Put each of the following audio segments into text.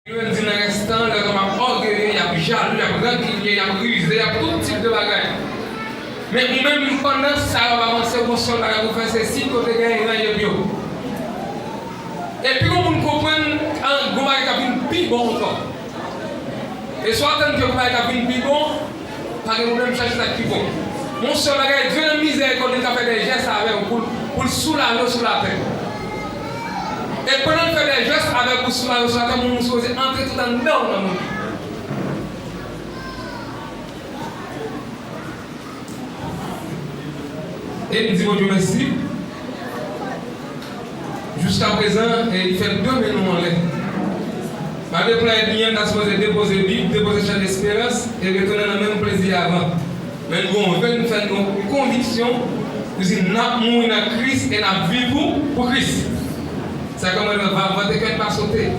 Il dit dans le restant, il y a orgueilleux, il y a jaloux, il y a rancunier, il y a rusé, il y a tout type de bagages. Mais nous-mêmes, pendant ça, on va avancer au sol, on va faire ces 6 côtés gagnants bio. Et puis, on comprend que vous avez une plus bon encore. Et soit tant que vous avez une plus bon, parce que vous-même cherchez ça plus bon. Mon seul bagage, Dieu dans misère, quand il a fait des gestes avec vous pour soulager sur la terre. Et pendant qu'il fait des gestes avec vous soulager sur la terre, vous supposez entrer tout en dedans dans mon vie. Et il dit bon Dieu merci. Jusqu'à présent, il fait 2 minutes en l'air. Ma déploie bien, on a supposé déposer Bible, déposer Chant d'Espérance et retourner dans le même plaisir avant. Mais nous veut faire une conviction, nous disons, nous avons dans Christ et nous vivons pour Christ. Ça comme votre cœur pas sauter.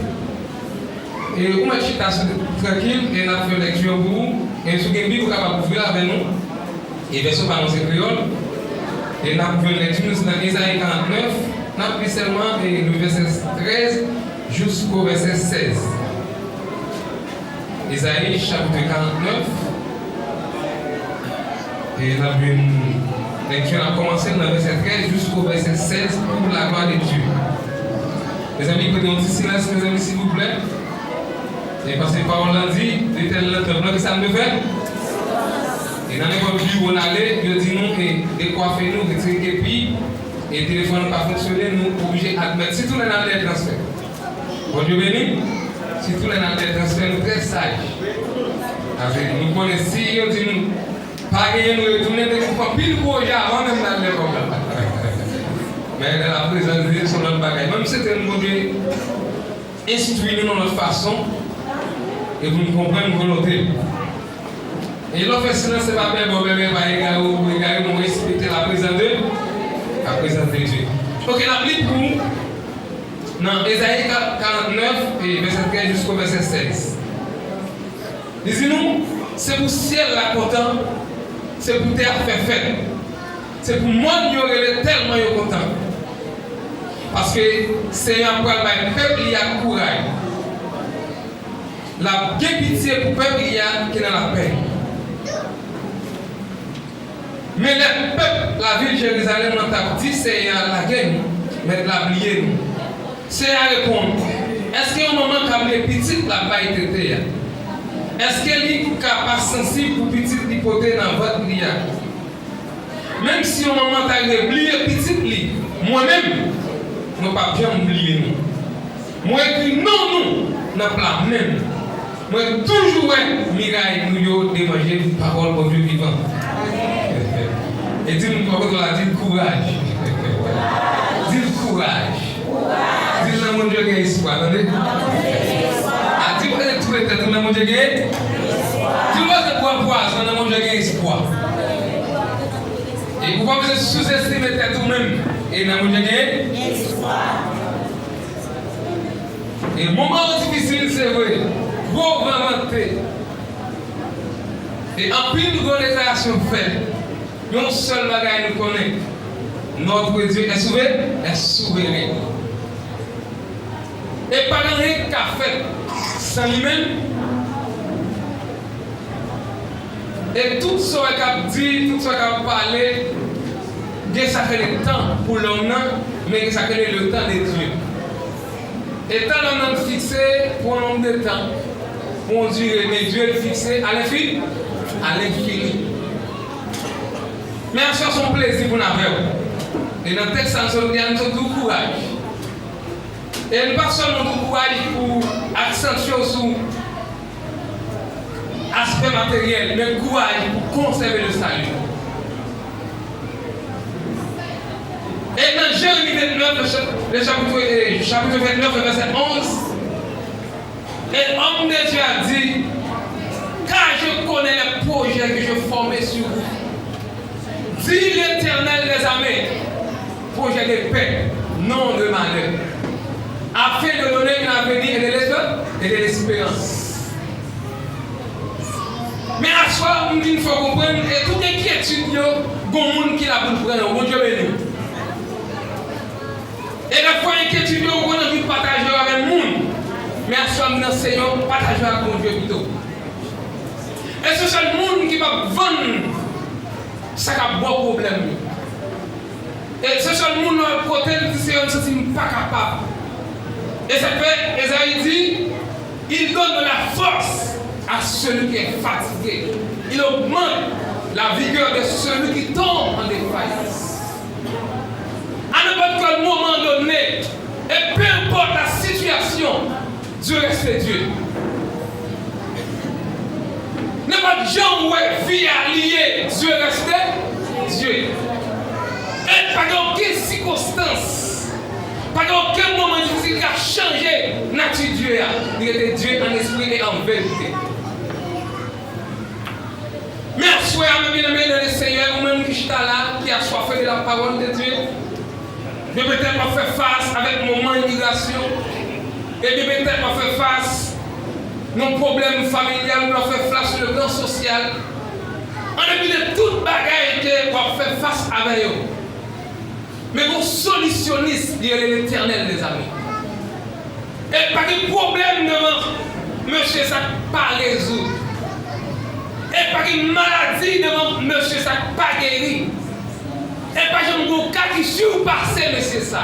Et vous mettez tranquille et nous avons fait lecture pour vous. Et si vous avez une Bible, vous pouvez ouvrir avec nous. Et version parlons créole. Et nous avons fait lecture dans Isaïe 49. Nous avons pris seulement le verset 13 jusqu'au verset 16. Isaïe chapitre 49. Et nous avons une lecture à commencer dans le verset 13 jusqu'au verset 16 pour la gloire de Dieu. Mes amis, écoutez un petit silence, mes amis, s'il vous plaît. Et parce que la parole a dit, l'Éternel que ça me fait. Et dans les où on allait, il dit nous que décoiffer nous, de triquer puis, et le téléphone n'a pas fonctionné, nous sommes obligés d'admettre. Si tout le monde a des transferts. Bon Dieu béni. Si tout le monde a des transferts, nous sommes très sages. Nous connaissons, si on dit nous, pas gagner, nous retourner, nous faisons pile projet avant même d'aller l'école. Mais dans la présence de Dieu, c'est notre bagage. Même si c'est un modèle instruit nous dans notre façon, et vous nous comprenez une volonté. Et l'autre silence, c'est pas bien, bon, bébé, va égarer, nous respecter la présence de Dieu. Ok, la Bible pour nous, dans Ésaïe 49, et verset 13 jusqu'au verset 16. Disons-nous, c'est pour le ciel la content, c'est pour terre faire fête. C'est pour moi qui aurait tellement content. Parce que c'est un peuple qui a courage. La bien pitié pour le peuple qui est dans la paix. Mais le peuple, la ville de Jérusalem, on dit c'est la guerre, mais la oublier. C'est à répondre. Est-ce qu'il y a un moment où les petites la pas été? Est-ce qu'elle est capable sensible pour petites l'hypothèse dans votre vie? Même si on moment où oublié petite li, moi-même, je ne vais pas bien oublier nous. Moi écris non, dans la même. Moi toujours miraille nous démanger une parole pour Dieu vivant. Et dis-nous pourquoi tu as dit courage. Dis le courage. Dis le mon Dieu qui a espoir. Attendez. Dis moi que tout est dans mon Dieu qui a espoir. Dis-moi que pour poisson dans mon Dieu qui a espoir. Et pourquoi vous sous-estimez vous-même et dans mon Dieu qui a espoir. Et le moment difficile, c'est vrai. Gros vanté. Et en plus de déclaration faite, un seul bagage nous connaît. Notre Dieu est souverain. Et pas rien qu'a fait sans lui-même. Et tout ce qu'il a dit, tout ce qu'il a parlé, ça fait le temps pour l'homme, mais ça fait le temps de Dieu. Et tant l'homme est fixé pour un nombre de temps, pour Dieu, mais Dieu est fixé à l'infini. Mais en soit son plaisir pour nous. Et dans le texte, on a tout courage. Et pas seulement tout courage pour accentuer sur l'aspect matériel, mais courage pour conserver le salut. Et dans Jérémie 29, le chapitre 29, verset 11, et l'homme de Dieu a dit, car je connais les projets que je formais sur vous. Dit l'Éternel des armées, projet de paix, non de malheur, afin de donner un avenir et de l'espérance. Mais à soi, il faut comprendre, et toute inquiétude, il y a un monde qui l'a pour prendre, bon Dieu béni. Et la fois inquiétude, on a envie de partager avec le monde. Mais à soi, nous enseignons, partager avec mon Dieu plutôt. Et ce seul monde qui va vendre, ça a bon problème. Et ce seul monde qui va protéger, c'est un sentiment pas capable. Et ça fait, Esaïe dit, il donne de la force à celui qui est fatigué. Il augmente la vigueur de celui qui tombe en défaillance. À n'importe quel moment donné, et peu importe la situation, Dieu reste Dieu. N'importe gens où est vie alliée, Dieu reste Dieu. Et pas aucune circonstance, pas aucun moment difficile qui a changé la nature de Dieu. Il était Dieu en esprit et en vérité. Merci à mes bien-aimés dans le Seigneur, vous-même qui êtes là, qui a soif de la parole de Dieu. Je vais peut-être pas faire face avec mon moment d'immigration. Et je vais peut-être pas faire face à nos problèmes familiaux, je vais faire face sur le plan social. En dépit de toute bagaille que va faire face avec eux. Mais mon solutionniste, il est l'Éternel, les amis. Et pas de problème devant monsieur, ça pas résoudre. Et pas de maladie devant monsieur, ça pas guéri. Et pas de cas qui surpassé, monsieur, ça.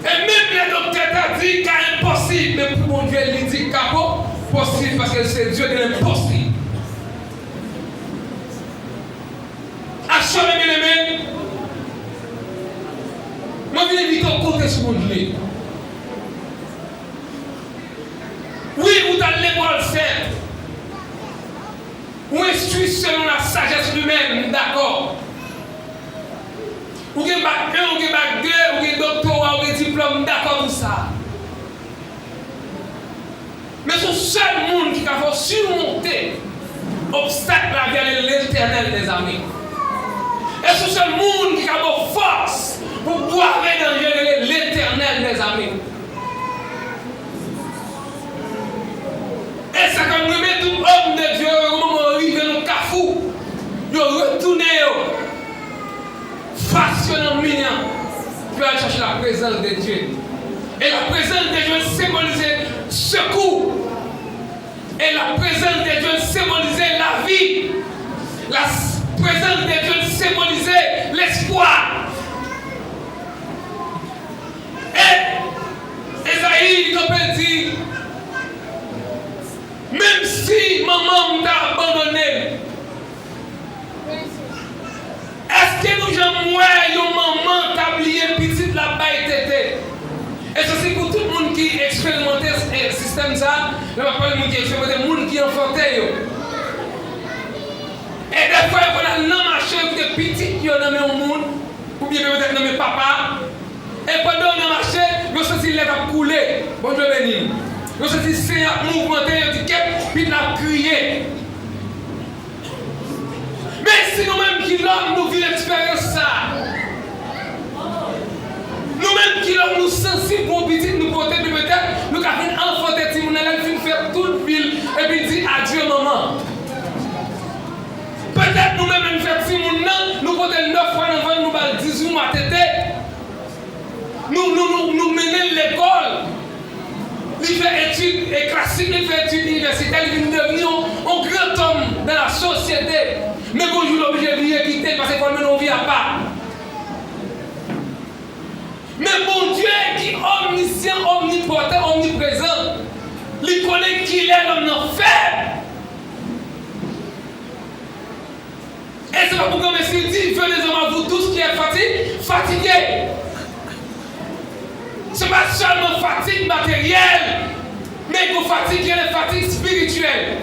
Et même les docteurs t'ont dit qu'il est impossible, mais pour mon Dieu, il dit qu'il est possible parce que c'est Dieu de l'impossible. Achou mes bien-aimés, moi je viens vite au côté sur mon Dieu. Oui, vous avez l'école certes. Vous instruisez selon la sagesse humaine, d'accord. Vous avez bac 1, vous avez bac 2, vous avez doctorat, vous avez diplôme, d'accord tout ça. Mais ce seul monde qui va surmonter l'obstacle à vers l'Éternel, les amis. Et ce seul monde qui a de force pour pouvoir dans l'Éternel, les amis. Et ça comme remet tout homme de Dieu au moment où il arrive dans le cafou, il retourne, façonnant mignon, pour aller chercher la présence de Dieu. Et la présence de Dieu symbolisait secours. Et la présence de Dieu symbolisait la vie. La présence de Dieu symbolisait l'espoir. Et Esaïe, il dit, même si maman m'a abandonné, est-ce que nous avons maman t'a oublié petite la baille tété? Et ça c'est pour tout le monde qui expérimente ce système ça, je ne vais pas le monde qui expérimente, le monde qui enfantait. Et des fois, il faut aller dans le marché avec des petits qui ont nommé au monde, ou bien peut-être nommé papa. Et pendant le marché, ils sont dit, il va couler. Bon Dieu béni. Ils sont dit, c'est un mouvement, ils ont dit, puis il a crié. Mais si nous-mêmes qui l'homme, nous vivons l'expérience ça. Nous-mêmes qui l'homme, nous sensibles pour petit, nous porter peut-être, nous avons enfanté, nous allons faire toute ville, et puis dire adieu maman. Peut-être nous-mêmes, nous faisons nous portons 9 fois avant, nous allons 18 mois tété. Nous menons l'école. Il fait études classiques, il fait études universitaires, il vient devenir un grand homme dans la société. Mais bonjour, l'objet de quitter parce qu'on ne vit à part. Mais mon Dieu qui est omniscient, omnipotent, omniprésent, il connaît qui il est l'homme faible. Et c'est pas pourquoi M. dit, faites les hommes à vous tous qui êtes fatigués. Ce n'est pas seulement fatigue matérielle, mais que fatigue, les fatigues spirituelles.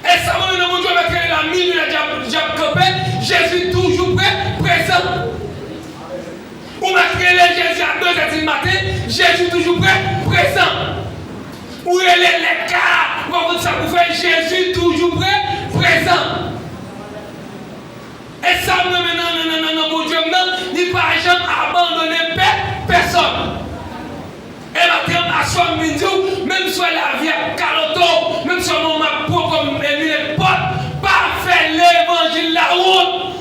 Et ça va nous Dieu avec la minute, Jésus toujours présent. Ou matériel Jésus à 2h du matin, Jésus toujours présent. Ou il est l'écart, comment ça vous fait Jésus toujours présent. Et ça, non, mon Dieu, il ne va jamais abandonner personne. Et maintenant, à soi, même si la vie à caloto, même si on m'a propre comme Émile Pot, pas faire l'évangile la route.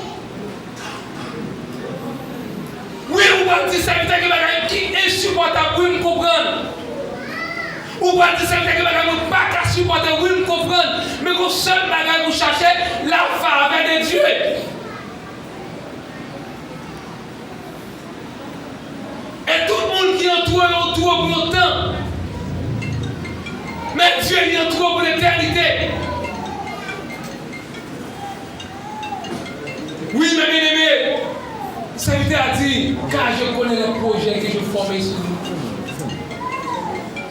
Oui, va dire serviteur qui est insupportable pour me comprendre. Ou va dire serviteur qui est pas supporter pour me comprendre. Mais le seul bagage vous cherchez la faveur de Dieu. Et tout le monde qui entoure pour longtemps. Mais Dieu il entoure pour l'éternité. Oui, mes bien-aimés, serviteur a dit, car je connais les projets que je formais sur vous.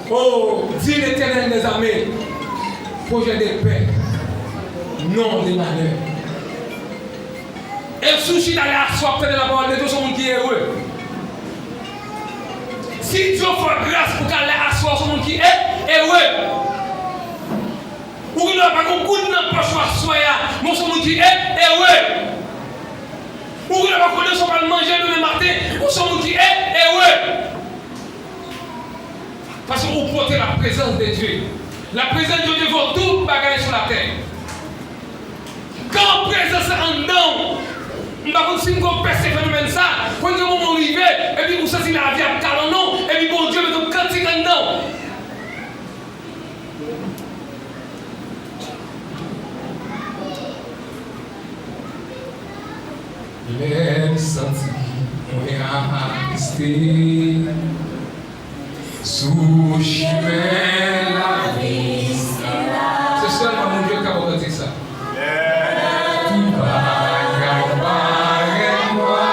Oh, dit l'Éternel des armées, projet de paix, non de malheur. Et souci d'aller asseoir de la parole de Dieu, son monde qui est heureux. Si Dieu fait grâce pour qu'elle asseoir son monde qui est heureux. Ou qu'il n'a pas beaucoup de poche à soyer, mon son monde qui est heureux. Ou qu'il n'a pas connu son mal manger le matin, mon son monde qui est heureux. Parce que vous portez la présence de Dieu. La présence de Dieu devant tout bagage sur la terre. Quand la présence est en dedans, je ne sais pas si vous percevez ce phénomène ça, quand le moment arrive, et puis vous sentez la vie à calme, non, et puis bon Dieu met un cantique en dedans. Les sentis ont resté sous chemin la vie. C'est seulement mon Dieu qui a rencontré ça. Tout va, moi.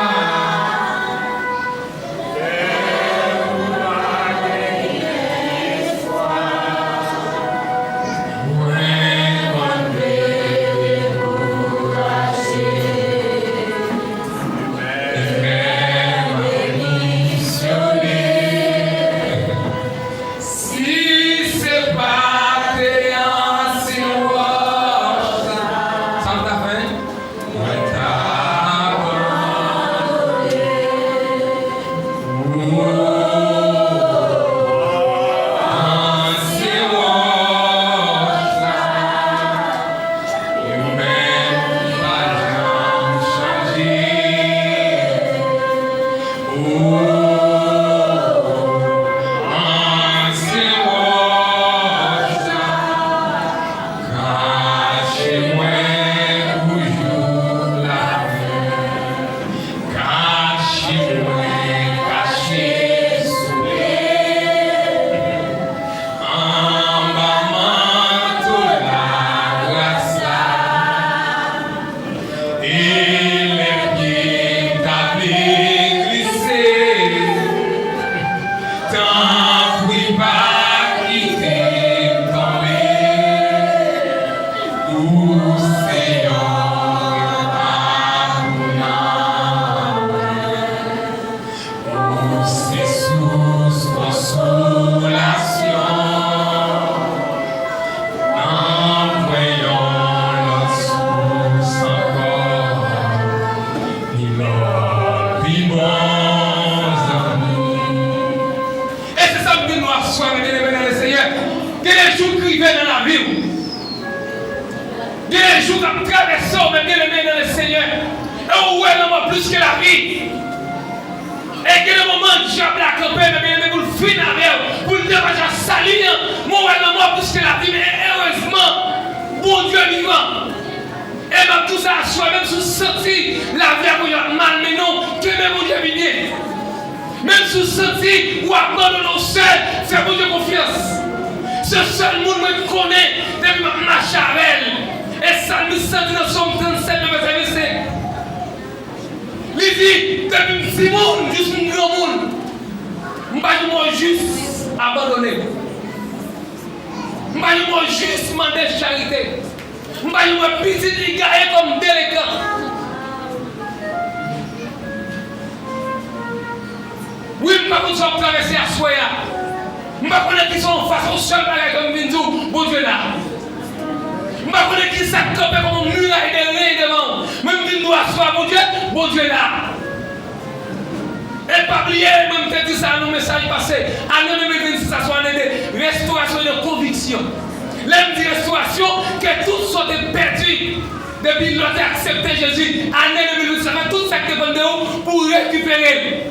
L'homme dit restauration, que tout soit perdu. Depuis l'autre accepté Jésus, année 2020, ça fait tout ça que dépend de vous pour récupérer.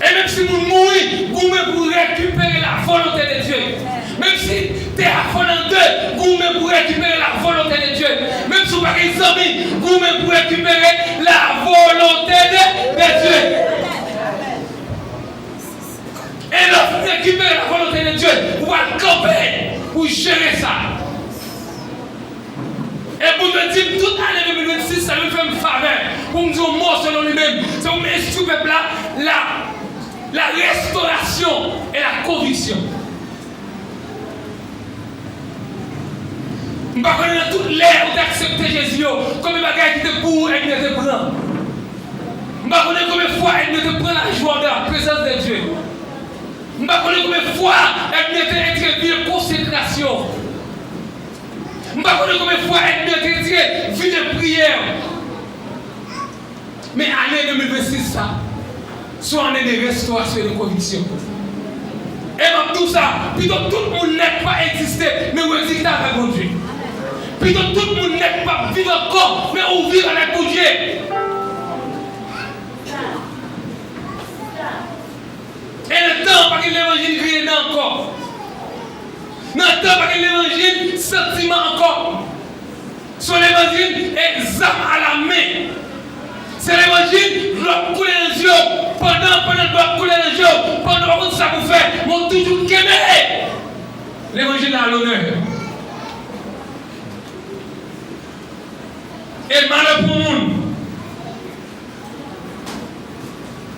Et même si vous mourrez, vous-même pour récupérer la volonté de Dieu. Même si tu es à fond en deux, vous-même pour récupérer la volonté de Dieu. Même si vous n'avez pas des amis, vous-même pour récupérer la volonté de Dieu. Et lorsque vous récupérez la volonté de Dieu, vous allez camper pour gérer ça. Et pour me dire, toute l'année 2026, ça me fait une faveur. Pour me dire, mort selon lui-même. C'est pour mettre sur le peuple là, la restauration et la conviction. Je ne sais pas dans toute l'ère où tu as accepté Jésus, comme les bagages qui te pour et qui te prend. Je ne sais pas combien de fois elle te prend la joie de la présence de Dieu. Je ne sais pas combien de fois elle te introduit une consécration. Je ne sais pas combien de fois elle te introduit une vie de prière. Mais l'année 2026, ça, soit année de restauration et de conviction. Et tout ça, plutôt tout le monde n'est pas existé, mais vous existez avec mon Dieu. Plutôt tout le monde n'est pas vivre encore, mais on vit avec mon Dieu. Et le temps, pas que l'évangile crée encore. Le temps, pas que l'évangile sentiment encore. Sur l'évangile, examen à la main. C'est l'évangile, je dois couler les yeux. Pendant que je dois couler les yeux, pendant que ça vous fait, mon toujours qu'aimer. L'évangile a l'honneur. Et malheur pour le monde.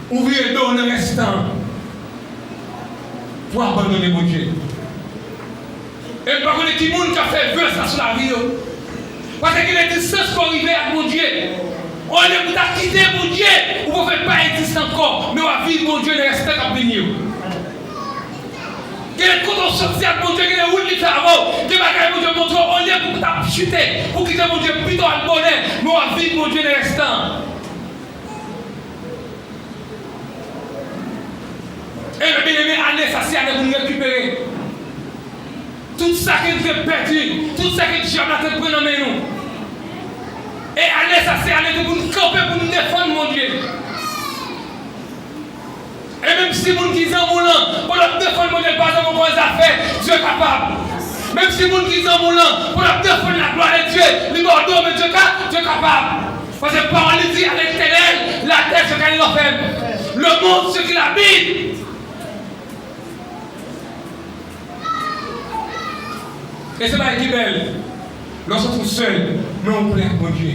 Ouvrir le dos le restant. Pour abandonner mon Dieu. Et par contre, qui monde qui a fait vœu ça sur la vie. Parce qu'il est distance pour arriver à mon Dieu. On est pour quitter mon Dieu. Vous ne pouvez pas exister encore. Mais on va vivre mon Dieu le restant à venir. Quand on sortit avec mon Dieu, qui est où il fait avant, qui va mon Dieu montre, on est pour chuter, pour quitter mon Dieu plutôt à le bonheur, mais on va vivre mon Dieu le restant. Et le bien-aimé, allez, ça c'est à nous récupérer. Tout ça qui nous a perdu, tout ça que Dieu a fait prendre en nous. Et allez, ça c'est à nous pour nous camper, pour nous défendre mon Dieu. Et même si vous disez en moulant, pour la défendre mon Dieu, pas dans vos affaires, Dieu est capable. Même si vous disez en moulant, pour la défendre la gloire de Dieu, les bordeaux, mais Dieu est capable. Parce que la parole dit à l'éternel, la terre ce qu'elle enferme, le monde ce qu'il habite. Et c'est pas qui belle. Lorsqu'on se trouve seul, mais on plaît mon Dieu.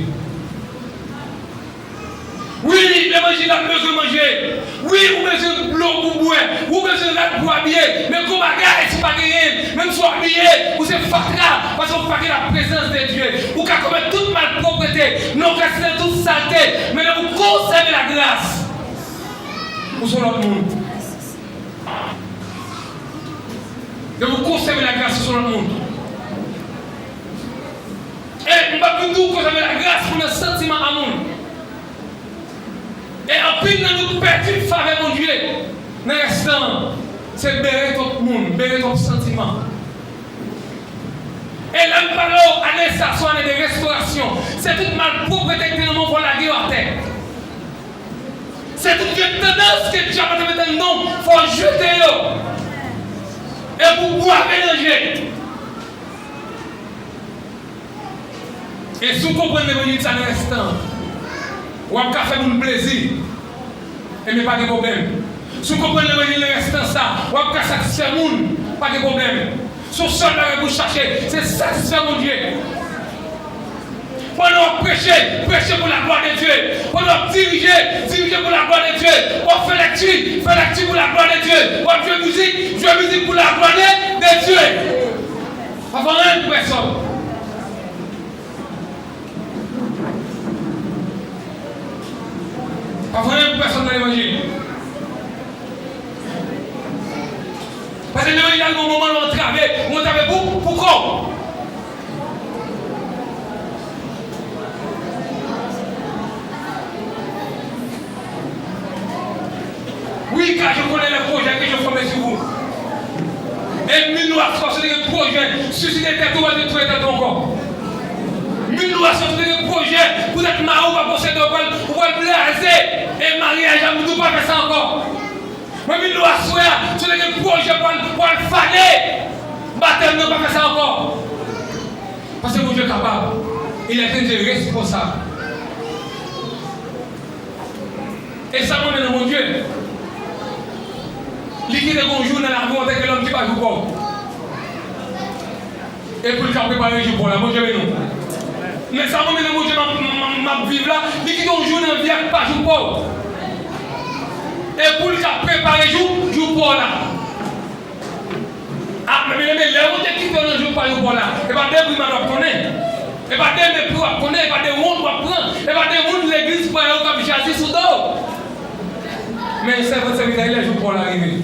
Oui, l'évangile a besoin de manger. Oui, on a besoin de l'eau pour boire. On a besoin de pour habiller. Mais comme bagarre, c'est pas gagné. Même si on habillé, vous êtes fatras parce qu'on ne fait la présence de Dieu. Vous pouvez commettre toute malpropreté. Non, c'est toute saleté. Mais vous conservez la grâce. Pour son autre monde. De vous conserver la grâce sur le monde. Et nous ne pouvons pas conserver la grâce pour le sentiment à monde. Et en plus, nous nous perdons une faveur, mon Dieu. Dans l'instant, c'est bérer ton monde, bérer ton sentiment. Et là, nous parlons à l'instation et de restauration. C'est toute malpropreté que nous avons la guerre à terre. C'est toute une tendance que Dieu a mettre dans nom, il faut jeter. Et pour pouvoir mélanger. Et si vous comprenez l'évangile dans l'instant, ou à faire un plaisir, et mais pas de problème. Si vous comprenez l'évangile dans l'instant, ça, ou à satisfaire le monde, pas de problème. Son seul que vous cherchez, c'est satisfaire mon Dieu. Pendant prêcher, prêcher pour la gloire de Dieu. Pendant diriger, diriger pour la gloire de Dieu. On fait l'actu pour la gloire de Dieu. On jouer musique pour la gloire de Dieu. Avant une personne. Avant une personne dans l'évangile. Parce que l'évangile a un moment où on travaille pourquoi? Oui, car je connais les projets que je formais sur vous. Et mille noirs sont des projets, susciter des têtes ou à détruire têtes encore. Mille noirs sont des projets, vous êtes marrant, vous va penser de vous va blaser. Et mariage, vous ne pouvez pas faire ça encore. Moi, je dois asseoir sur les projets pour le faner. Baptême, ne pas faire ça encore. Parce que mon Dieu est capable. Il est déjà responsable. Et ça m'amène mon Dieu. Liquide un jour dans la volonté que l'homme qui va jouer pour. Et pour le faire préparer un jour pour la, mon Dieu, non. Mais ça m'amène mon Dieu, ma vivre là, liquide un jour dans la vie, pas jouer pour. Et pour le faire préparer un jour pour là. Ah, mais les gens qui ne jouent pas pour là, et pas des bruits à connaître. Et pas des mépris à connaître, et pas des mondes à prendre, et pas des mondes de l'église pour aller au chasser sous dos. Mais c'est votre serviteur, il est jour pour l'arrivée.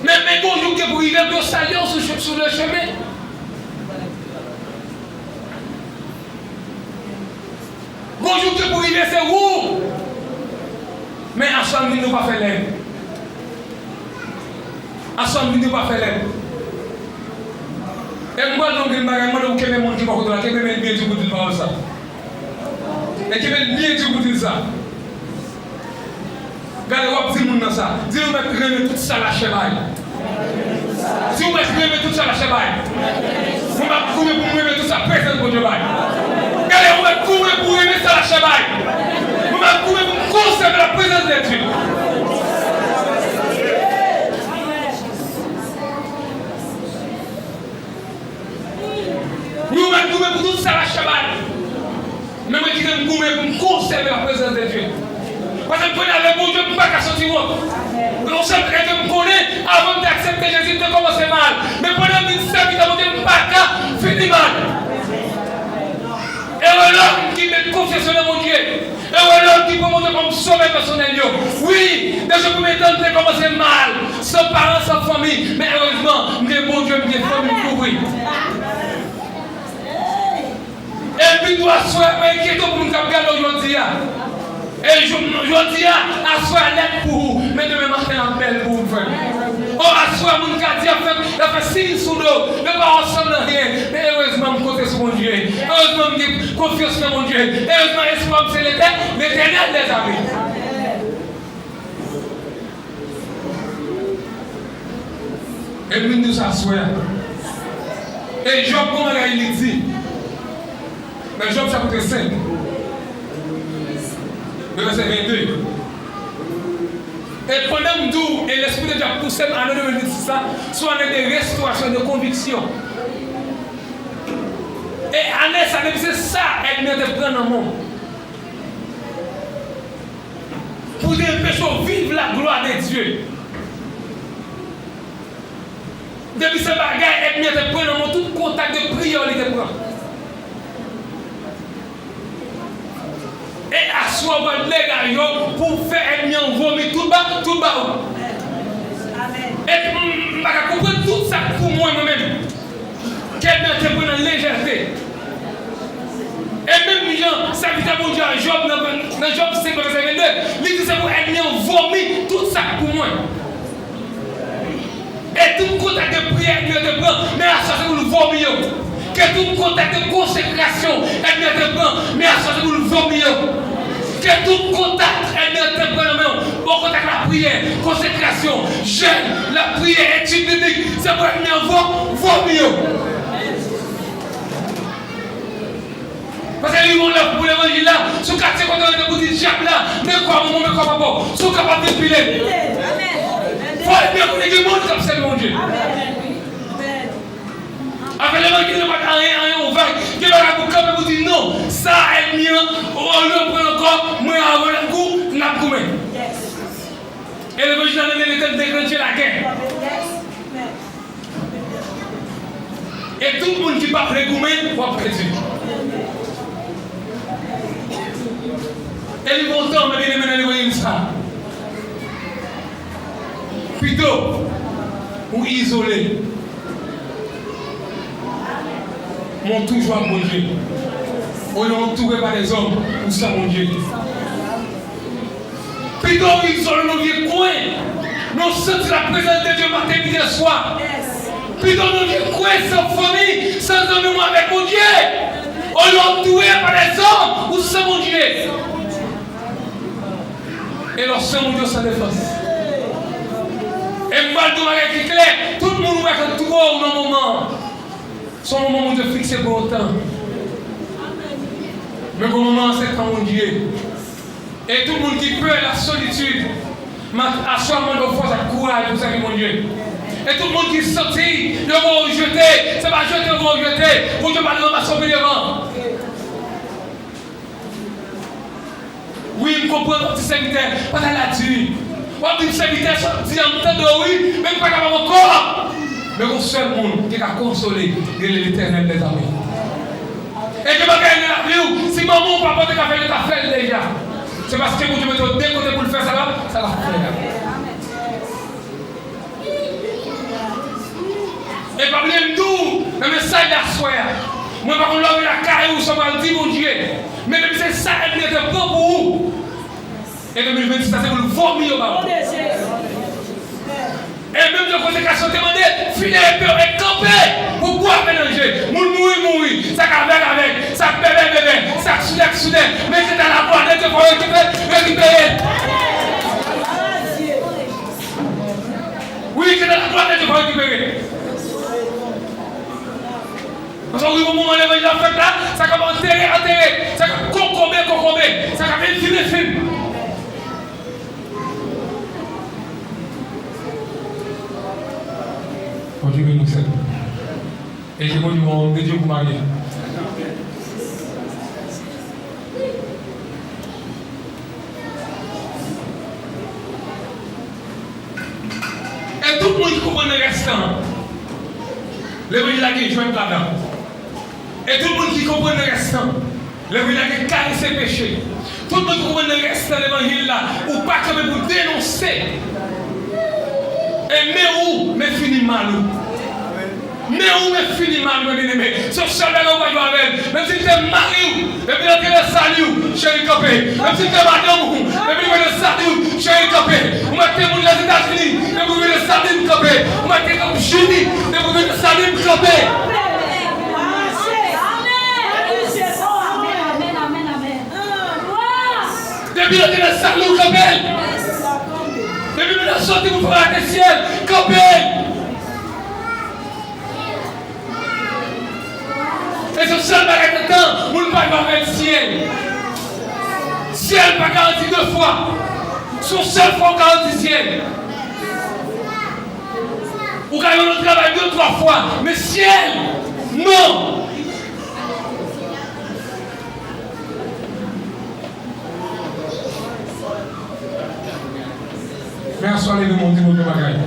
Mais bonjour que pour y aller, vous saluez sur le chemin. Bonjour que pour y aller, c'est où? Mais à ce moment, nous ne pas faire l'aide. À ce moment, nous ne pas faire l'aide. Et moi, donc, je me dis que les gens qui vont bien du bout de ça. Et qui veulent bien du bout de ça. Regardez, vous avez dit ça. Dis-nous, mettez tout ça à la chevaille. Si vous mettez tout ça à la chevaille, vous mettez tout ça à personne pour Dieu. Regardez, vous mettez pour aimer ça à la chevaille. Vous mettez pour conserver la présence de Dieu. Nous mettons pour tout ça à la chevaille. Mais moi, je dis que pour conserver la présence de Dieu. Parce que le bon Dieu ne peut pas sortir. Non seulement que Dieu me connaît avant d'accepter Jésus de commencer mal. Mais pendant le ministère, Dieu ne peut pas finir mal. Et l'homme qui met confiance en mon Dieu. Et l'homme qui peut monter comme sauveur personnel. Oui, dans ce premier temps, tu commencé mal. Sans parents, sans famille. Mais heureusement, le bon Dieu me famille pour lui. Et puis, doit soigner inquiétant pour nous regarder aujourd'hui. Et je dis à soi l'aide pour vous, mais demain matin, appelle pour vous. Oh, à soi, mon quartier, a fait 6 sous l'eau, ne pas ensemble rien. Mais heureusement, je compte sur mon Dieu. Heureusement, je confiance dans mon Dieu. Heureusement, espoir, c'est l'éternel des amis. Et puis nous s'assoyons. Et Job, comment il dit? Dans Job chapitre 5. Le verset 22. Et pendant nous, et l'Esprit de Dieu a poussé à nous de dire ça, soit avec des restaurations de conviction. Et Année, ça c'est ça, elle vient de prendre en monde. Pour empêcher de vivre la gloire de Dieu. Depuis ce bagage, elle vient de prendre en monde tout contact de prière, elle te prend. Et à soi, on va pour faire un mieux vomir tout bas. Et je comprends tout ça pour moi-même. Quelqu'un te prend en légèreté. Et même gens, ça vient à mon Dieu, Job, dans Job 5, verset 22, il dit c'est pour un mieux vomir tout ça pour moi. Et tout contact de prière, il te prend, mais à ça, c'est pour le vomir. Que tout contact de consécration, elle ne te prend, mais à ça, c'est pour le vomir. Que tout contact, elle ne te prend, mais bon contact la prière, consécration, jeûne, la prière, étude biblique, c'est pour elle ne vomir. Parce que les gens pour l'évangile là, sous 4 secondes de boutique diable là, mais quoi, maman, mais quoi, papa, sont capables de piler. Il faut bien qu'on ait du monde comme ça, mon Dieu. Avec l'évangile, il n'y a pas rien ouvert. Il y a pas de vous dire non, ça est mieux, on le prend encore, moi avant le coup, on a coupé. Et l'évangile, il était déclenché la guerre. Et tout le monde qui parle de gourmet, va perdre. Et le bon temps, mais il est maintenant l'évangile ça. Plutôt, ou isolé. Mon toujours à mon Dieu. On est entouré par les hommes, ou ça mon Dieu. Plutôt, ils sont dans nos vieux coins. Nous sommes la présence de Dieu matin, midi et soir. Plutôt, nos vieux coins sans famille, sans amour avec mon Dieu. On est entouré par les hommes, ou ça mon Dieu. Et lorsque mon Dieu sans défense. Et mal de manière qui est claire, tout le monde va être trop au même moment. Son moment mon Dieu fixé pour autant. Mais au moment c'est quand mon Dieu. Et tout le monde qui peur la solitude. À soi, mon force à courage pour servir mon Dieu. Et tout le monde qui sortit, ils vont rejeter. C'est pas jeter, ils vont rejeter. Pour Dieu, pas de sauver devant. Oui, je comprends notre serviteur. Pas dans la tue. Moi, je suis serviteur, je dis en temps de oui, même pas capable encore. Mais au seul monde qui a consolé, c'est l'Éternel des armées. Et que je vais gagner la vie, si maman ou papa t'a fait, t'a fait déjà. C'est parce que vous mettez deux côtés pour le faire, ça va faire. Et pas oublier tout, le message d'asseoir. Moi, par contre, l'homme la carrière où ça va dire, mon Dieu. Mais c'est ça, elle n'est pas pour vous. Et 2026, ça c'est pour le vomir au bas. Et même de conséquence, on demande, finir et camper. Pourquoi mélanger? Mourir, ça avec, ça bébé, ça soudain. Mais c'est dans la voie, il faut récupérer. Oui, c'est dans la voie, il faut récupérer. Parce que au moment où l'évangile a fait là, ça commence à enterrer, ça commence à concomber, ça commence à film. Dieu nous aide. Et je vous demande de Dieu vous marier. Et tout le monde qui comprend le restant. L'évangile a dit, je vais là-dedans. Et tout le monde qui comprend le restant. L'évangile a dit, carrer ses péchés. Tout le monde qui comprend le restant de l'évangile là, ou pas quand même pour dénoncer. Et mais où, mais fini mal. Mais où, mais fini mal, mon bien-aimé. Ce seul là, on va jouer avec. Même si tu es marié, et puis tu es salut, chéri copé. Même si tu es madame, et puis tu es salut, chéri copé. On va te les États-Unis, et puis tu es salut, copé. On va te comme Chili, et puis tu es salut, copé. Depuis que tu es salut, copé. Depuis que tu es sorti pour faire la ciel, copé. Et ce seul bagage de temps, vous ne pouvez pas faire le ciel. Ciel pas garanti deux fois. Son seul fois garanti ciel. Vous gagnez le travail deux, trois fois. Mais ciel, non. Merci à vous, mon Dieu, mon Dieu, bagaille.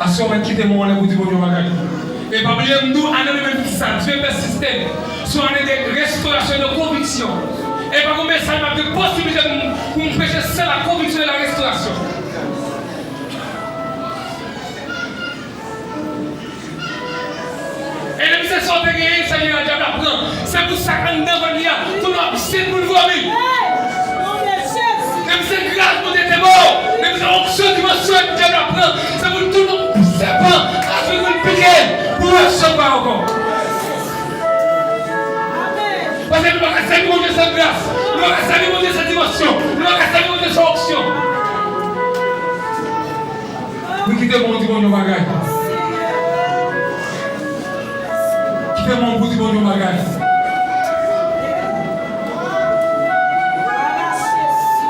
À ce moment, quittez-moi, on vous dit, mon Dieu, bagaille. Et pas oublier, nous, en même ça, Dieu persiste sur une restauration de conviction. Et pas combien ça m'a de possibilité pour me pécher, c'est la conviction et la restauration. Et les missions sont gagnées, ça y est, Dieu apprend. C'est pour ça qu'on devant lui, tout le monde, c'est pour le voir. Même si c'est grâce pour tes morts, même si c'est l'onction dimension que Dieu apprend, c'est pour tout le monde, c'est pas, à ce que vous le piquez. Pour ne pas encore. Parce que nous avons salué mon Dieu cette grâce. Nous avons salué mon Dieu cette dimension. Nous avons salué mon Dieu cette option. Vous quittez mon Dieu, mon Dieu, bagaille. Quittez mon Dieu, mon Dieu, bagaille.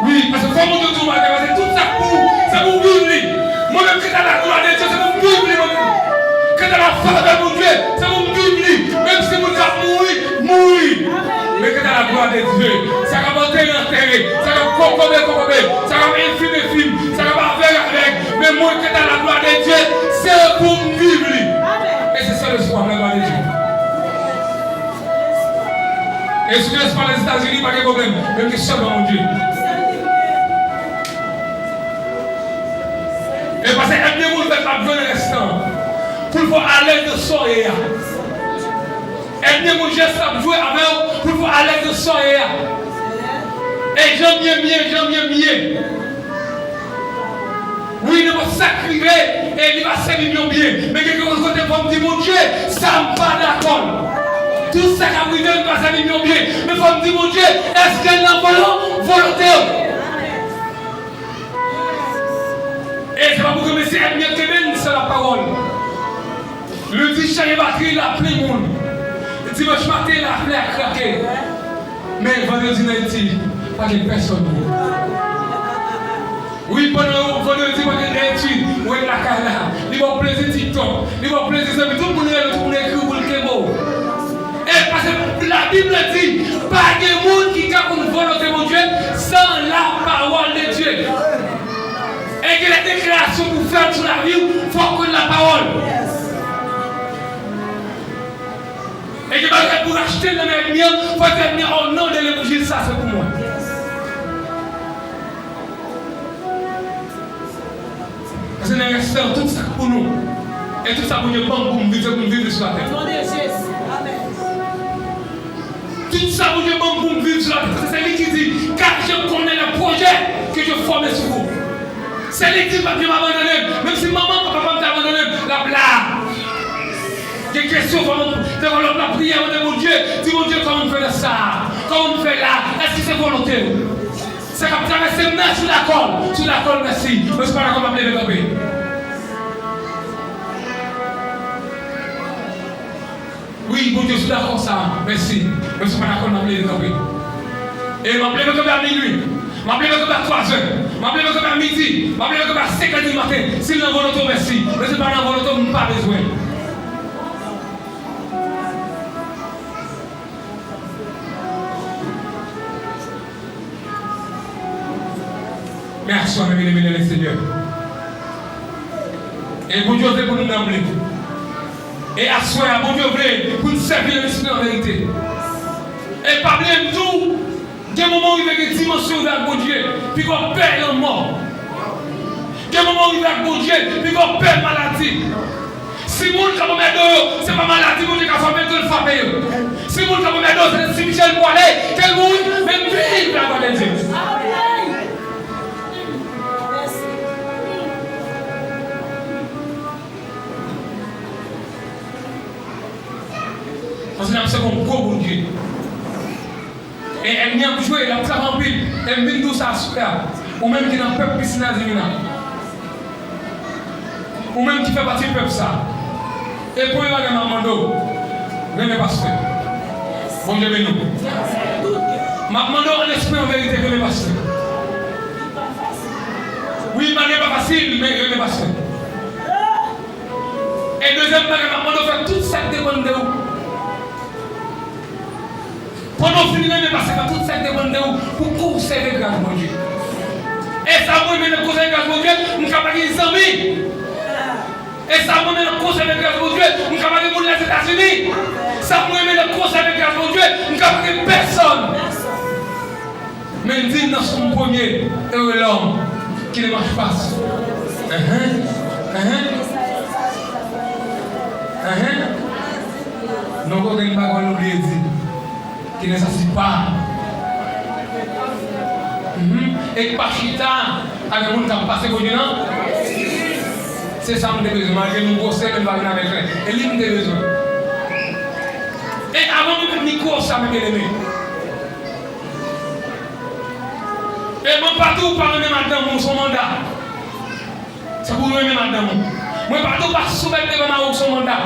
Oui, parce que comme mon Dieu, mon bagaille, c'est tout ça pour vivre. Moi-même, qui est dans la gloire de Dieu, c'est pour vivre. Que dans la faveur de mon Dieu, c'est mon Bible. Même si vous avez mourir. Mais que dans la gloire de Dieu, ça va monter l'enterrer, ça va concomber, ça va infiner film, ça va faire avec. Mais moi, que dans la gloire de Dieu, c'est pour vivre. Et c'est ça le soir, la gloire de Dieu. Et si je laisse pas les États-Unis, pas de problème. Même que seul dans mon Dieu. Et parce que un monde ne fait pas besoin de restant. Pour voir à l'aise de son et elle mon geste à jouer avec pour voir à l'aise de son et j'aime mieux. Oui, il va sacrifier et il va servir bien. Mais quelque chose côté pour me dire, mon Dieu, ça me pas d'accord. Tout ça qui a privé, nous pas amis bien. Mais il faut me dire, mon Dieu, est-ce qu'elle n'a pas volonté? Et c'est pas pour que monsieur aime bien que c'est la parole. Le dimanche, il va crier la plein monde. Le dimanche matin, la plaie a craqué. Mais vendredi, il dit, pas de personne. Oui, pendant vendredi, il va étude, ou la cala, il va plaisir TikTok, il va plaisir ça, mais tout le monde écrit pour le kémo. Et parce que la Bible dit, pas de monde qui a une volonté de Dieu sans la parole de Dieu. Et que les déclarations pour faire sur la vie, il faut connaître la parole. Et que pour acheter le même bien, il faut devenir au nom de l'évangile, ça c'est pour moi. Parce que nous restons tout ça pour nous. Et tout ça pour nous, pour nous vivre sur la terre. Tout ça pour nous vivre sur la terre. C'est lui qui dit, car je connais le projet que je forme sur vous. C'est lui qui va m'abandonner. Même si maman ne va pas m'abandonner, la blague. Des questions, la prière de mon Dieu. Dis mon Dieu, comment on fait ça? Comment on fait là? Est-ce que c'est volontaire? C'est comme ça, c'est même sur la colle. Sur la colle, merci. Mais c'est pas là qu'on va me lever camper. Oui, bon Dieu, je suis d'accord ça. Merci. Mais c'est pas là qu'on va me lever camper. Et je vais me lever camper à minuit. Je vais me lever camper à 3 heures. Je vais me lever camper à midi. Je vais me lever camper à 5 heures du matin. Si c'est la volonté, merci. Mais c'est pas la volonté, je n'ai pas besoin. Merci, mes bien-aimés, le Seigneur. Et bon Dieu, c'est pour nous nommer. Et à soi, bon Dieu, pour nous servir l'esprit en vérité. Et pas bien tout, des moments où il y a des dimensions avec bon Dieu, puis qu'on perd la mort. Des moments où il y a bon Dieu, puis qu'on perd maladie. Si le monde qui a fait d'eau, ce n'est pas maladie, bon Dieu qui a fait de le si le monde qui a fait d'eau, c'est Michel Boilet, quel monde, même lui, il va avoir des Dieu. Parce que c'est un gros bon Dieu. Et elle vient jouer, elle a travaillé en pile, elle vient tout ça à souper. Ou même qui n'a pas de piscine à Zimina. Ou même qui fait partie du peuple ça. Et pour y aller à Mando, venez pasteur. Bon Dieu béni nous. Mando en esprit en vérité, venez pasteur. Oui, ma n'est pas facile, mais venez pasteur. Et deuxième bagage, Mando fait toute cette demande de vous. Pendant que nous venons passer par toute cette demande pour conserver grâce à Dieu. Et ça vous met le conserver grâce à Dieu, nous sommes capables des amis. Et ça vous met le conserver grâce à Dieu, nous sommes capables de les États-Unis. Ça vous met le conserver grâce à Dieu, nous sommes capables de personne. Mais nous disons dans son premier, heureux l'homme qui ne marche pas. Nous avons des paroles qui ne s'assient pas. Et pas chita avec les gens qui ont passé pour Dieu, non? C'est ça que nous avons besoin. Malgré nous bosser, nous avons besoin avec eux. Et lui, nous avons besoin. Et avant de mettre le micro, ça m'a bien aimé. Et moi, partout, par le même madame, son mandat. C'est pour le même madame. Moi, partout, par soumettre devant son mandat.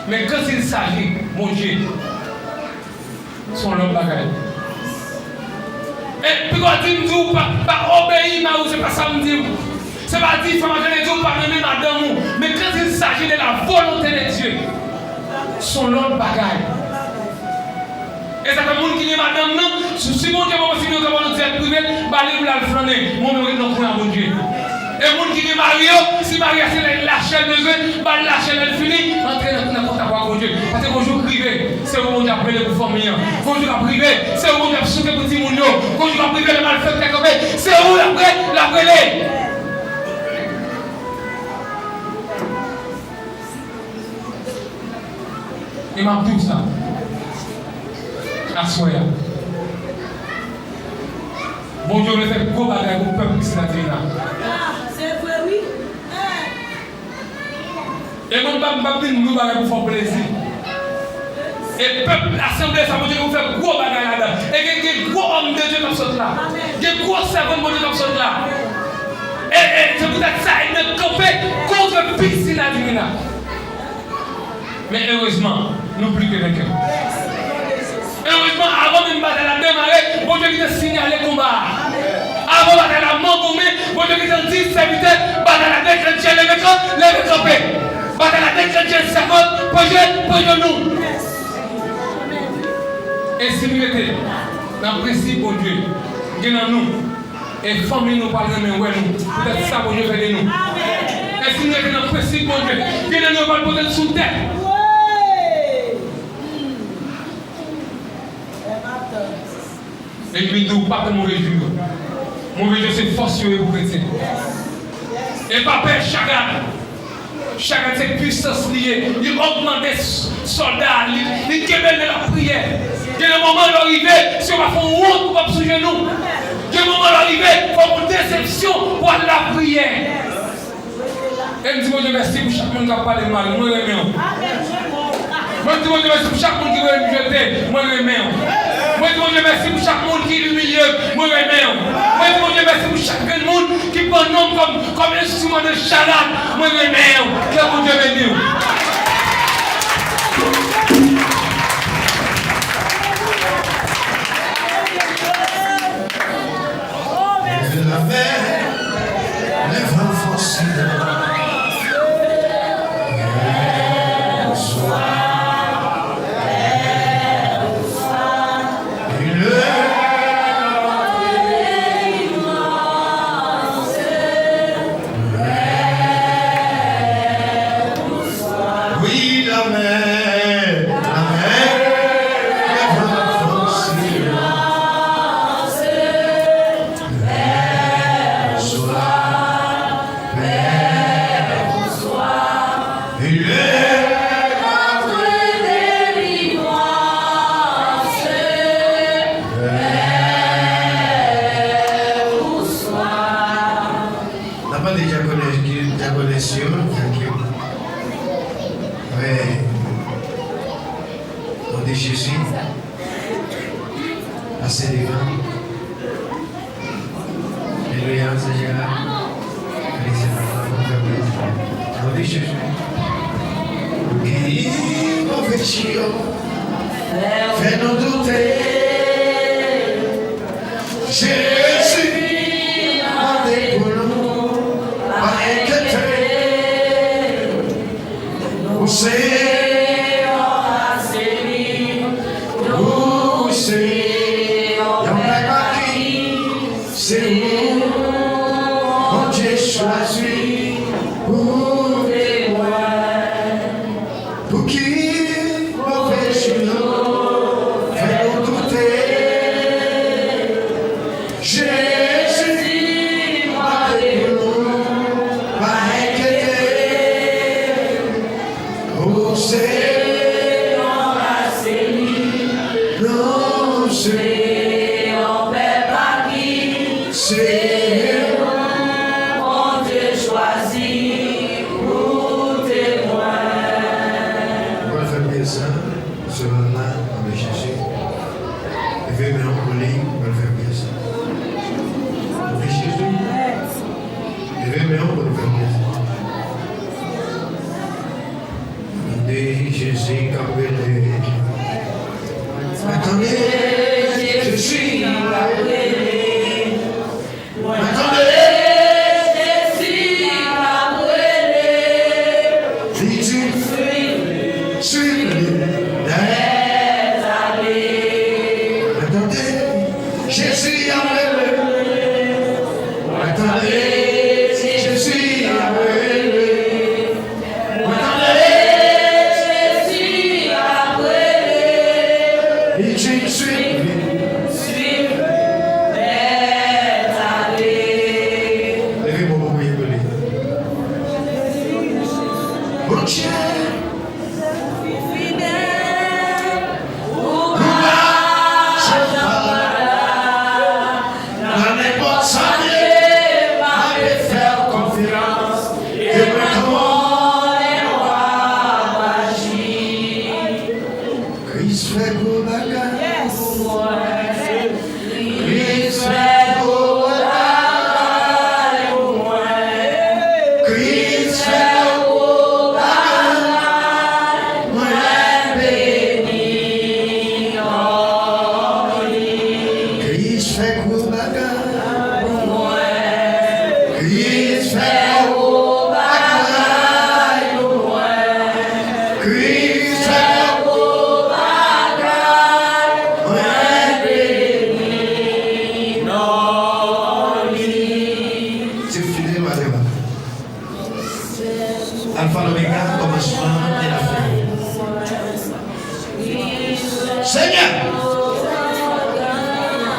Mais quand il s'agit, mon Dieu, son l'homme bagaille. Et puis quand il me dit, pas obéir, c'est pas ça me dit. C'est pas dire, il faut m'entendre Dieu par le même madame. Mais quand il s'agit de la volonté de Dieu, son l'homme bagaille. Et ça fait monde qui est madame, non? Si mon Dieu va finir comme on dit privé, allez vous la flâner. Mon nom est non pour mon Dieu. Et les gens qui sont mariés, si Marie a lâché le besoin, va lâcher le fini, entrer dans n'importe quoi pour Dieu. Parce que bonjour privé, c'est où on a appelé pour famille. Bonjour privé, c'est où on a soufflé pour Timounio. Bonjour privé, le malfaiteur, c'est où la brûlée. Il m'a dit ça. Assoya. Bon Dieu, on a fait gros bagages pour le peuple qui s'est là. C'est vrai, oui. Et mon papa nous bagages pour faire plaisir. Et peuple, l'assemblée, ça veut dire qu'on fait gros bagages là-dedans. Et qu'il y a des gros hommes de Dieu comme ça là. Il y a des gros servants de Dieu comme ça là. Et c'est peut-être ça, il ne campait contre piscine à Dimina. Mais heureusement, nous plus que vainqueurs. Heureusement, avant même bataille à démarrer, bon Dieu qui t'a signalé le combat. Avant la bataille à Mangoumé, bon Dieu qui t'a dit, serviteur, bataille à des chrétiens, les campés. Bataille à des chrétiens, 50, pour nous. Et si nous étions dans le principe, bon Dieu, qui est dans nous, et famille nous parle de nous, peut-être ça, bon Dieu, fait de nous. Et si nous étions dans le principe, bon Dieu, qui est dans nous, parle peut-être sous terre. Et puis nous, pas de mauvais Dieu. Mauvais Dieu, c'est force pour chrétien. Et pas peur, chacun cette puissance liée, il augmente les soldats, il québelle la prière. Il y a un moment d'arriver, si on va faire une route pour pas sous genou. Il y a un moment d'arriver, il faut une déception pour la prière. Et me dit, mon Dieu, merci pour chaque monde qui a parlé mal. Moi, je l'aime. Moi, je dis, mon Dieu, merci pour chaque monde qui veut me jeter. Moi, je l'aime. Moi, je dis, mon Dieu, merci pour chaque monde qui est humilié. Moi, je l'aime. Moi, je dis, mon Dieu, merci pour chaque monde qui prend un homme comme instrument de charade. Moi, je l'aime. Que mon Dieu bénisse. La mer, les vents fossiles. Oui, la mer, les vents fossiles. Jésus, assez de grands. Alléluia, Seigneur. On dit Jésus. Qui conversion fait nous douter. Jésus a des boulons à inquiéter. Vous savez. Alpha l'Oméga, commencement et la fin. Seigneur,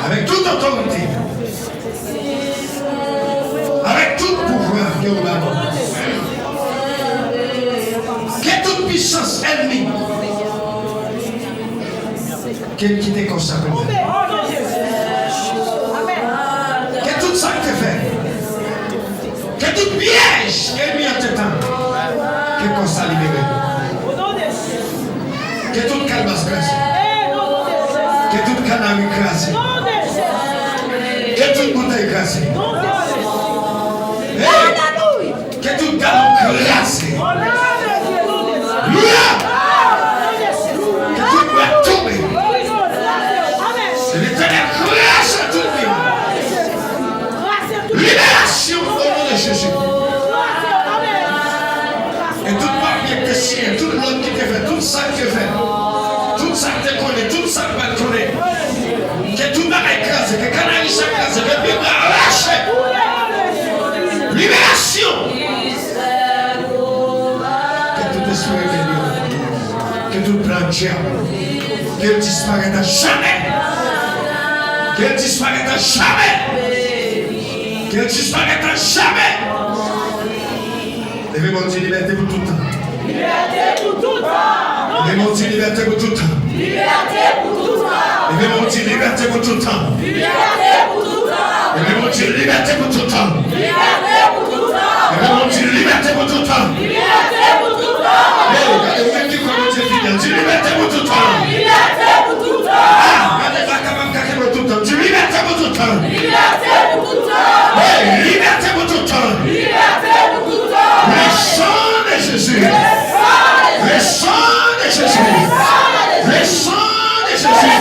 avec toute autorité, avec tout pouvoir que vous avez, que toute puissance ennemie, qu'elle qui te consacre, que tout ça que tu fais, que tout piège qu'elle met en tes temps, que qu'on soit libéré, que toute calebasse crase, que toute canaille crase, que toute bouteille crase, que toute galon crase, que toute boîte tombe, l'Éternel crase à tout le monde. Libération au nom de Jésus. Et toute papier que tu signes, toute l'autre qui te fait, tout ça que tu fais, tout ça que tu connais, tout ça que tu connais, que tout le monde écrase, que canal s'écrase, que Bible arrache. Libération. Que tout esprit rébellion, que tout plan diable, qu'elle disparaisse à jamais. Qu'elle disparaisse à jamais. Qu'elle disparaisse à jamais. Levez-moi une liberté pour tout le temps. Liberté pour tout le temps. Levez-moi une liberté pour tout le temps. Liberté pour tout le temps. Levez-moi une liberté pour tout le temps. Liberté pour tout le temps. Levez-moi une liberté pour tout le temps. Liberté pour tout le temps. Levez-moi une liberté pour tout le temps. Liberté pour tout le temps. Regardez-vous qui commence à finir. Dis liberté pour tout le temps. Liberté pour tout le temps. Regardez pas comment cacher pour tout le temps. Dis liberté pour tout le temps. Liberté pour tout le temps. Liberté pour tout le temps. Liberté pour tout le temps. Le sang de Jésus. Le sang de Jésus. Le sang de Jésus.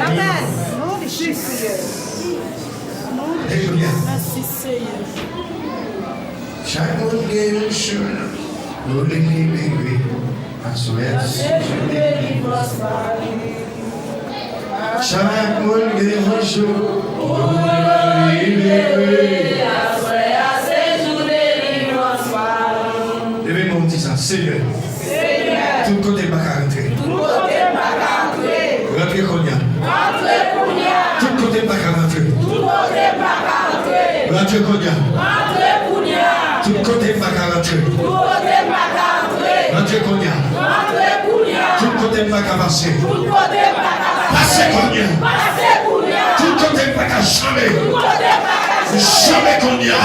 Amen. Alléluia. Merci Seigneur. Chaque monde guérit le chemin. Nous les libérer. À souhait. Chaque monde guérit le chemin. Nous les libérer. Levez mon petit sang, Seigneur. Tout côté pas qu'à rentrer. Rentrez Konya. Tout côté pas qu'à rentrer. Rentrez Konya. Tout côté pas qu'à rentrer. Rentrez Konya. Tout côté pas qu'à passer. Passez Konya. Tout côté pas qu'à jamais. Jamais Konya.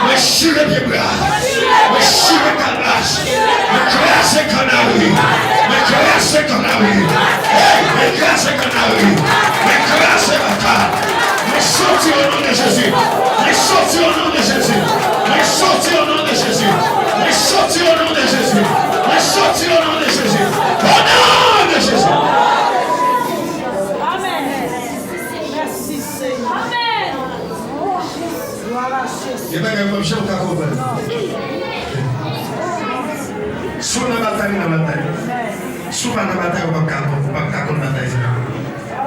Mais sur le pied bras. Mais sur le calache. Mais classe canari. Mais classe canari. Mais classe canari. Mais classe bata. Mais sorti au nom de Jésus. Mais sorti au nom de Jésus. Mais sorti au nom de Jésus. Mais sorti au nom de Jésus. Mais sorti au nom de Jésus. Au nom de Jésus. Amen. Merci Seigneur. Amen. Voilà Jésus. Il y a un comme ça au Cacoba. Sous la bataille, sous la bataille, on va Cacoba bataille.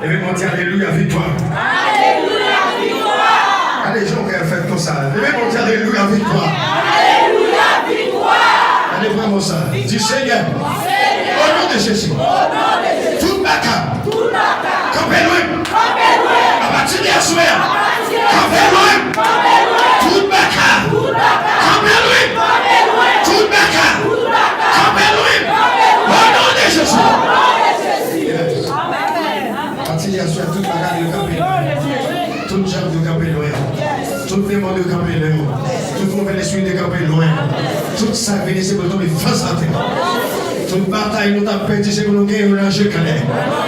Et puis on dit Alléluia, victoire. Alléluia, victoire. Allez, gens qui ont fait tout ça. Et puis on dit Alléluia, victoire. Alléluia, victoire. Allez, vraiment ça. Dis Seigneur. Au nom de Jésus. Tout baka. Campé loin. À partir de la soirée. Campé loin. Tout baka. Campé loin. Tout baka. Campé loin. Au nom de Jésus. Parti de la soirée, tout baka de campé loin. Tout jambe de campé loin. Tout démon de campé loin. Tout mauvais esprit de campé loin. Toute sa vie, c'est pour tomber face à terre. Toute bataille, nous avons perdu, c'est pour nous gagner un jeu clair.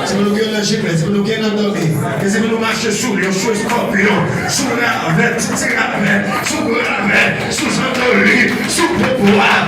C'est pour nous gagner un jeu clair, c'est pour nous gagner un dormir. C'est pour nous marcher sous les scorpions, sous la vête, sous la vête, sous Santori, sous le pouvoir.